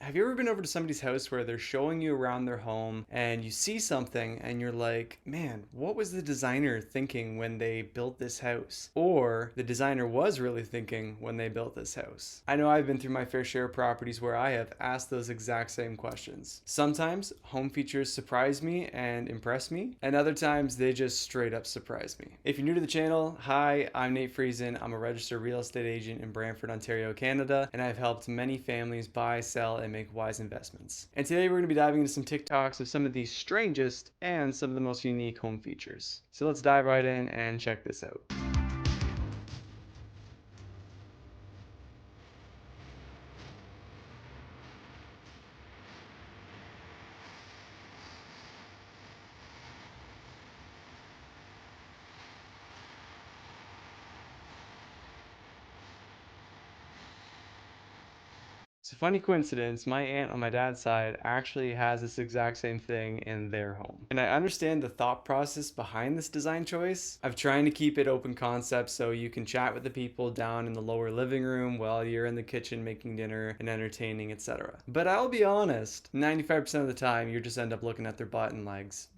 Have you ever been over to somebody's house where they're showing you around their home and you see something and you're like, man, what was the designer thinking when they built this house? Or the designer was really thinking when they built this house? I know I've been through my fair share of properties where I have asked those exact same questions. Sometimes home features surprise me and impress me, and other times they just straight up surprise me. If you're new to the channel, hi, I'm Nate Friesen. I'm a registered real estate agent in Brantford, Ontario, Canada, and I've helped many families buy, sell, and make wise investments. And today we're going to be diving into some TikToks of some of the strangest and some of the most unique home features. So let's dive right in and check this out. It's a funny coincidence, my aunt on my dad's side actually has this exact same thing in their home. And I understand the thought process behind this design choice of trying to keep it open concept so you can chat with the people down in the lower living room while you're in the kitchen making dinner and entertaining, etc. But I'll be honest, 95% of the time you just end up looking at their butt and legs.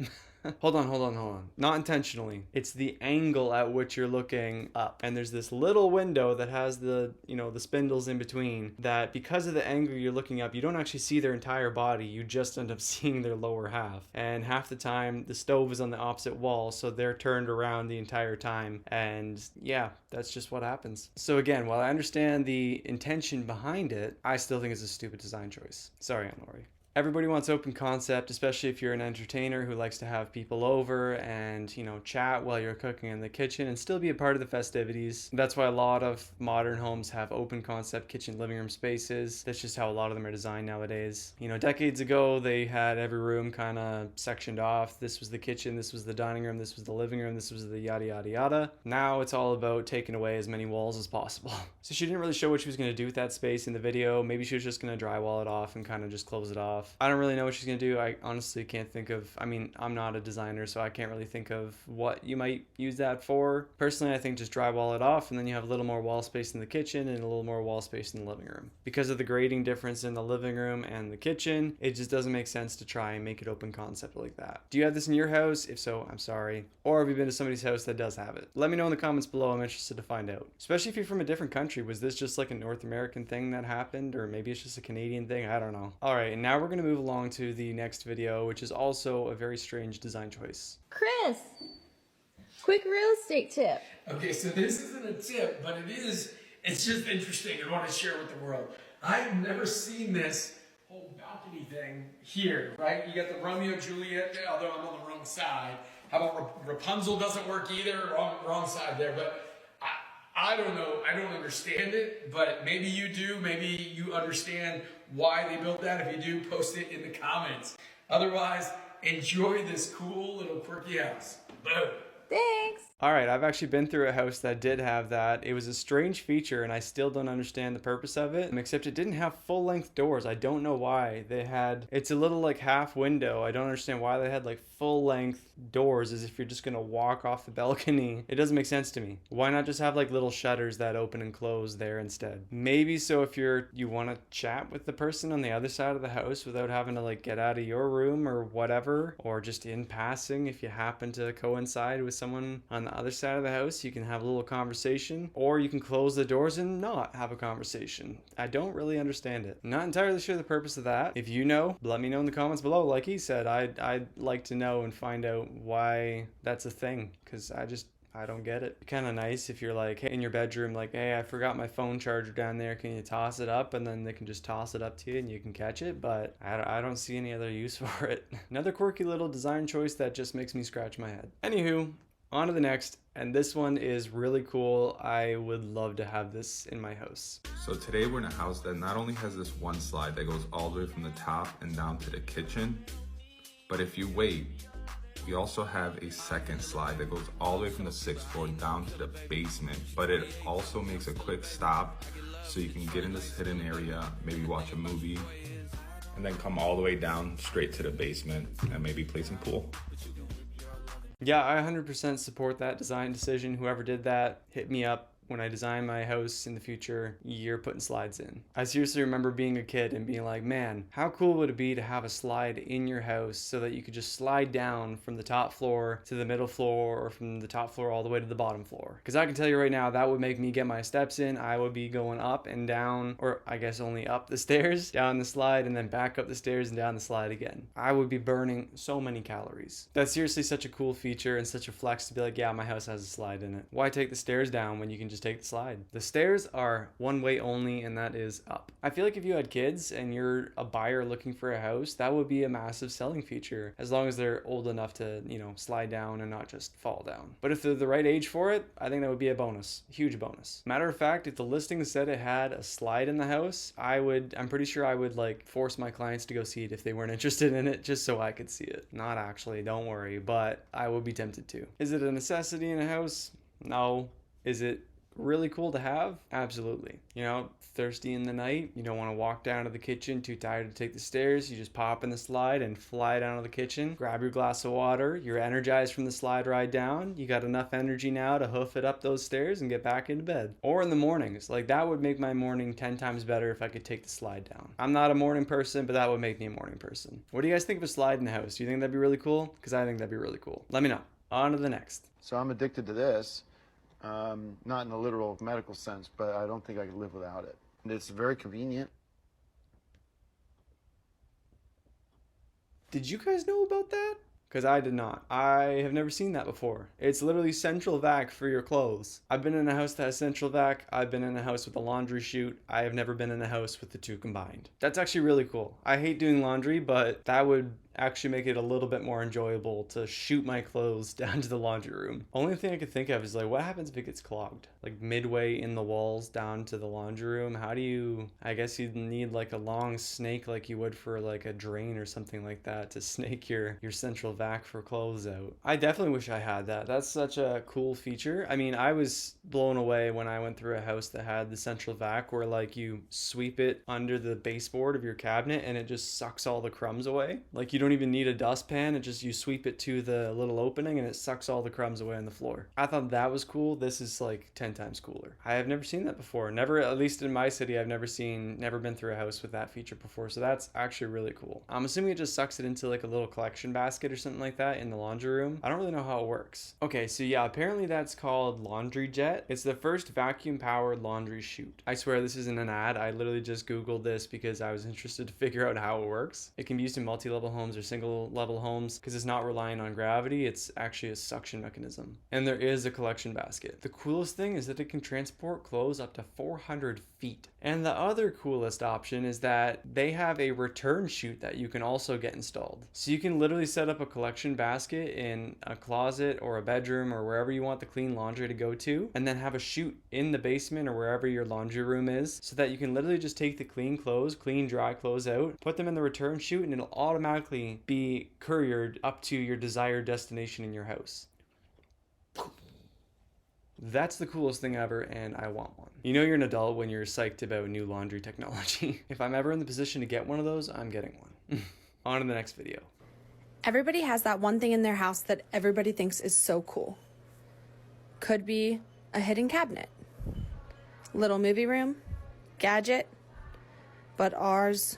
Hold on. Not intentionally. It's the angle at which you're looking up. And there's this little window that has the spindles in between that because of the angle you're looking up, you don't actually see their entire body. You just end up seeing their lower half. And half the time the stove is on the opposite wall, so they're turned around the entire time. And yeah, that's just what happens. So again, while I understand the intention behind it, I still think it's a stupid design choice. Sorry, Aunt Lori. Everybody wants open concept, especially if you're an entertainer who likes to have people over and, chat while you're cooking in the kitchen and still be a part of the festivities. That's why a lot of modern homes have open concept kitchen living room spaces. That's just how a lot of them are designed nowadays. Decades ago, they had every room kind of sectioned off. This was the kitchen, this was the dining room, this was the living room, this was the yada yada yada. Now it's all about taking away as many walls as possible. So she didn't really show what she was going to do with that space in the video. Maybe she was just going to drywall it off and kind of just close it off. I don't really know what she's gonna do. I honestly can't think of, I'm not a designer, so I can't really think of what you might use that for. Personally, I think just drywall it off and then you have a little more wall space in the kitchen and a little more wall space in the living room. Because of the grading difference in the living room and the kitchen, it just doesn't make sense to try and make it open concept like that. Do you have this in your house? If so, I'm sorry. Or have you been to somebody's house that does have it? Let me know in the comments below. I'm interested to find out. Especially if you're from a different country. Was this just like a North American thing that happened? Or maybe it's just a Canadian thing? I don't know. Alright, and now we're gonna move along to the next video, which is also a very strange design choice. Chris, quick real estate tip. Okay, so this isn't a tip, but it's just interesting. I want to share with the world. I've never seen this whole balcony thing here, right? You got the Romeo and Juliet, although I'm on the wrong side. How about Rapunzel doesn't work either? Wrong side there, but I don't know. I don't understand it, but maybe you do. Maybe you understand why they built that. If you do, post it in the comments. Otherwise, enjoy this cool little quirky house. Boom. Thanks. All right, I've actually been through a house that did have that. It was a strange feature and I still don't understand the purpose of it, except it didn't have full-length doors. I don't know why. It's a little like half window. I don't understand why they had like full-length doors as if you're just gonna walk off the balcony. It doesn't make sense to me. Why not just have like little shutters that open and close there instead? Maybe so if you want to chat with the person on the other side of the house without having to like get out of your room or whatever, or just in passing if you happen to coincide with someone on the other side of the house, you can have a little conversation, or you can close the doors and not have a conversation. I don't really understand it. I'm not entirely sure the purpose of that. If you know, let me know in the comments below. Like he said, I'd like to know and find out why that's a thing, because I don't get it. Kind of nice if you're like in your bedroom, like, hey, I forgot my phone charger down there. Can you toss it up? And then they can just toss it up to you and you can catch it. But I don't see any other use for it. Another quirky little design choice that just makes me scratch my head. Anywho, on to the next. And this one is really cool. I would love to have this in my house. So today we're in a house that not only has this one slide that goes all the way from the top and down to the kitchen, but if you wait, we also have a second slide that goes all the way from the 6th floor down to the basement, but it also makes a quick stop so you can get in this hidden area, maybe watch a movie, and then come all the way down straight to the basement and maybe play some pool. Yeah, I 100% support that design decision. Whoever did that, hit me up. when I design my house in the future, you're putting slides in. I seriously remember being a kid and being like, man, how cool would it be to have a slide in your house so that you could just slide down from the top floor to the middle floor, or from the top floor all the way to the bottom floor? Because I can tell you right now, that would make me get my steps in. I would be going up and down, or I guess only up the stairs, down the slide, and then back up the stairs and down the slide again. I would be burning so many calories. That's seriously such a cool feature and such a flex to be like, yeah, my house has a slide in it. Why take the stairs down when you can just take the slide? The stairs are one way only, and that is up. I feel like if you had kids and you're a buyer looking for a house, that would be a massive selling feature, as long as they're old enough to, slide down and not just fall down. But if they're the right age for it, I think that would be a bonus, a huge bonus. Matter of fact, if the listing said it had a slide in the house, I'm pretty sure I would like force my clients to go see it if they weren't interested in it, just so I could see it. Not actually, don't worry, but I would be tempted to. Is it a necessity in a house? No. Is it really cool to have? Absolutely. Thirsty in the night, you don't want to walk down to the kitchen, too tired to take the stairs, you just pop in the slide and fly down to the kitchen, grab your glass of water, you're energized from the slide ride down, you got enough energy now to hoof it up those stairs and get back into bed. Or in the mornings, like that would make my morning 10 times better if I could take the slide down. I'm not a morning person, but that would make me a morning person. What do you guys think of a slide in the house? Do you think that'd be really cool? Because I think that'd be really cool. Let me know. On to the next. So I'm addicted to this, not in the literal medical sense, but I don't think I could live without it. It's very convenient. Did you guys know about that? Because I did not. I have never seen that before. It's literally central vac for your clothes. I've been in a house that has central vac. I've been in a house with a laundry chute. I have never been in a house with the two combined. That's actually really cool. I hate doing laundry, but that would actually make it a little bit more enjoyable to shoot my clothes down to the laundry room. Only thing I could think of is like, what happens if it gets clogged? Like midway in the walls down to the laundry room, how do you, I guess you'd need like a long snake like you would for like a drain or something like that to snake your central vac for clothes out. I definitely wish I had that. That's such a cool feature. I mean, I was blown away when I went through a house that had the central vac where like you sweep it under the baseboard of your cabinet and it just sucks all the crumbs away. Like you don't even need a dustpan, it just, you sweep it to the little opening and it sucks all the crumbs away on the floor. I thought that was cool. This is like 10 times cooler. I have never seen that before. Never, at least in my city, I've never been through a house with that feature before. So that's actually really cool. I'm assuming it just sucks it into like a little collection basket or something like that in the laundry room. I don't really know how it works. Okay, so yeah, apparently that's called Laundry Jet. It's the first vacuum powered laundry chute. I swear this isn't an ad. I literally just Googled this because I was interested to figure out how it works. It can be used in multi-level homes or single level homes because it's not relying on gravity. It's actually a suction mechanism. And there is a collection basket. The coolest thing is that it can transport clothes up to 400 feet. And the other coolest option is that they have a return chute that you can also get installed. So you can literally set up a collection basket in a closet or a bedroom or wherever you want the clean laundry to go to, and then have a chute in the basement or wherever your laundry room is, so that you can literally just take the clean clothes, clean dry clothes out, put them in the return chute, and it'll automatically be couriered up to your desired destination in your house. That's the coolest thing ever, and I want one. You know you're an adult when you're psyched about new laundry technology. If I'm ever in the position to get one of those, I'm getting one. On to the next video. Everybody has that one thing in their house that everybody thinks is so cool. Could be a hidden cabinet, little movie room, gadget, but ours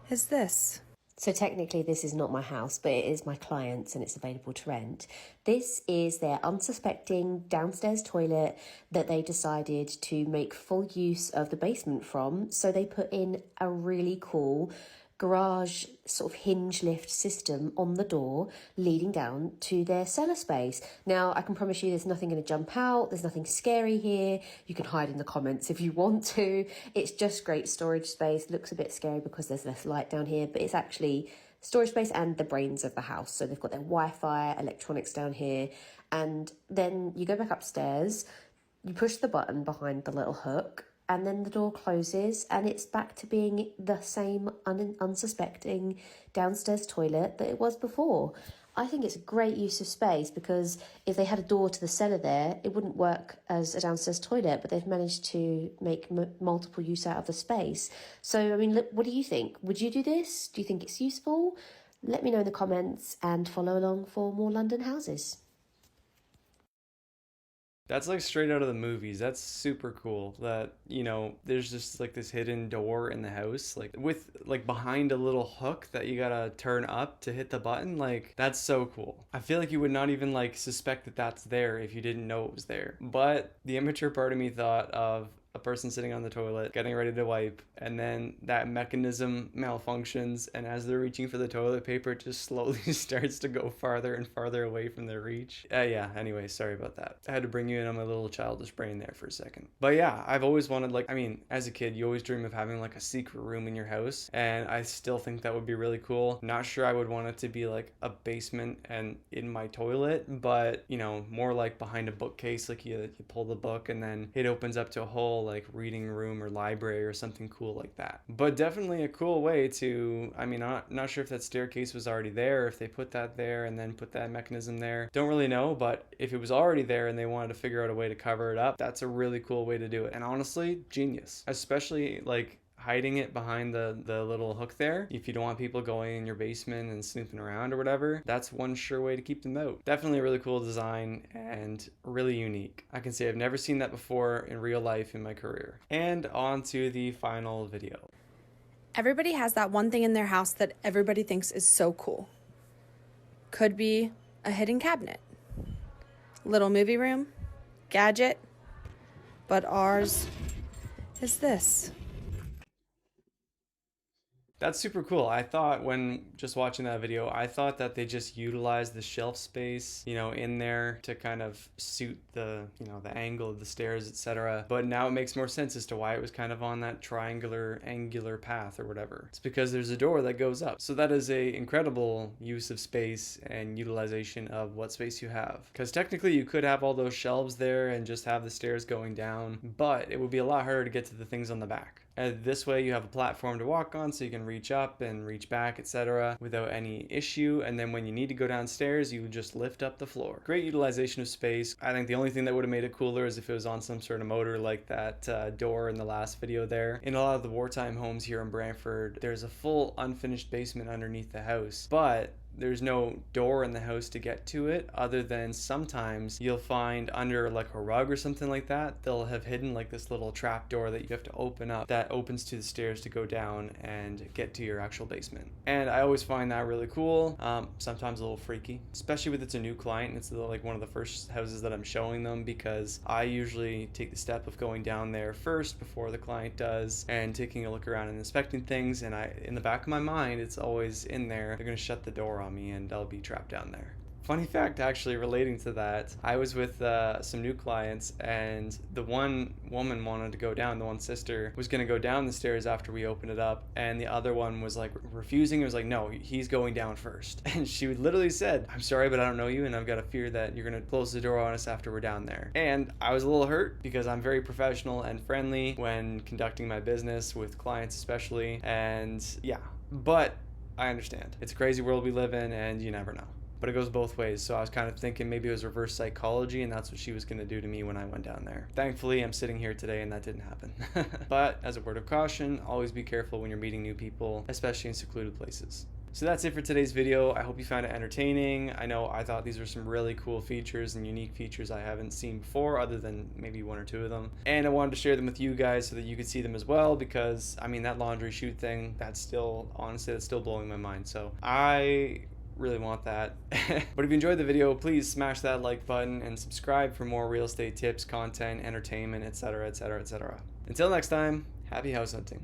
is this. So technically this is not my house, but it is my client's and it's available to rent. This is their unsuspecting downstairs toilet that they decided to make full use of the basement from. So they put in a really cool garage sort of hinge lift system on the door leading down to their cellar space. Now, I can promise you there's nothing going to jump out. There's nothing scary here. You can hide in the comments if you want to. It's just great storage space. Looks a bit scary because there's less light down here, but it's actually storage space and the brains of the house. So they've got their Wi-Fi, electronics down here. And then you go back upstairs, you push the button behind the little hook, and then the door closes and it's back to being the same unsuspecting downstairs toilet that it was before. I think it's a great use of space because if they had a door to the cellar there, it wouldn't work as a downstairs toilet, but they've managed to make multiple use out of the space. So, I mean, look, what do you think? Would you do this? Do you think it's useful? Let me know in the comments and follow along for more London houses. That's like straight out of the movies. That's super cool that, you know, there's just like this hidden door in the house, like with like behind a little hook that you gotta turn up to hit the button. Like, that's so cool. I feel like you would not even like suspect that that's there if you didn't know it was there. But the immature part of me thought of a person sitting on the toilet getting ready to wipe, and then that mechanism malfunctions, and as they're reaching for the toilet paper, it just slowly starts to go farther and farther away from their reach. Yeah, anyway, sorry about that. I had to bring you in on my little childish brain there for a second. But yeah, I've always wanted, like, I mean, as a kid, you always dream of having like a secret room in your house, and I still think that would be really cool. Not sure I would want it to be like a basement and in my toilet, but, you know, more like behind a bookcase, like you pull the book and then it opens up to a whole like reading room or library or something cool like that. But definitely a cool way to, I mean, I'm not sure if that staircase was already there, if they put that there and then put that mechanism there. Don't really know, but if it was already there and they wanted to figure out a way to cover it up, that's a really cool way to do it. And honestly, genius. Especially like hiding it behind the little hook there. If you don't want people going in your basement and snooping around or whatever, that's one sure way to keep them out. Definitely a really cool design and really unique. I can say I've never seen that before in real life in my career. And on to the final video. Everybody has that one thing in their house that everybody thinks is so cool. Could be a hidden cabinet, little movie room, gadget, but ours is this. That's super cool. I thought when just watching that video, I thought that they just utilized the shelf space, you know, in there to kind of suit the, you know, the angle of the stairs, etc. But now it makes more sense as to why it was kind of on that triangular, angular path or whatever. It's because there's a door that goes up. So that is a incredible use of space and utilization of what space you have. Because technically you could have all those shelves there and just have the stairs going down, but it would be a lot harder to get to the things on the back. And this way you have a platform to walk on so you can reach up and reach back, etc. without any issue. And then when you need to go downstairs, you just lift up the floor. Great utilization of space. I think the only thing that would have made it cooler is if it was on some sort of motor like that door in the last video there. In a lot of the wartime homes here in Brantford, there's a full unfinished basement underneath the house, but there's no door in the house to get to it, other than sometimes you'll find under like a rug or something like that, they'll have hidden like this little trap door that you have to open up that opens to the stairs to go down and get to your actual basement. And I always find that really cool, sometimes a little freaky, especially with it's a new client and it's like one of the first houses that I'm showing them, because I usually take the step of going down there first before the client does and taking a look around and inspecting things, and in the back of my mind it's always in there, they're gonna shut the door on me and I'll be trapped down there. Funny fact actually relating to that, I was with some new clients, and the one woman wanted to go down, the one sister was going to go down the stairs after we opened it up, and the other one was like refusing. It was like, no, he's going down first. And she literally said, I'm sorry, but I don't know you, and I've got a fear that you're going to close the door on us after we're down there. And I was a little hurt because I'm very professional and friendly when conducting my business with clients especially, and yeah, but I understand. It's a crazy world we live in and you never know. But it goes both ways, so I was kind of thinking maybe it was reverse psychology and that's what she was going to do to me when I went down there. Thankfully, I'm sitting here today and that didn't happen. But as a word of caution, always be careful when you're meeting new people, especially in secluded places. So that's it for today's video. I hope you found it entertaining. I know I thought these were some really cool features and unique features I haven't seen before, other than maybe one or two of them. And I wanted to share them with you guys so that you could see them as well, because I mean, that laundry chute thing, that's still, honestly, that's still blowing my mind. So I really want that. But if you enjoyed the video, please smash that like button and subscribe for more real estate tips, content, entertainment, etc., etc., etc. Until next time, happy house hunting.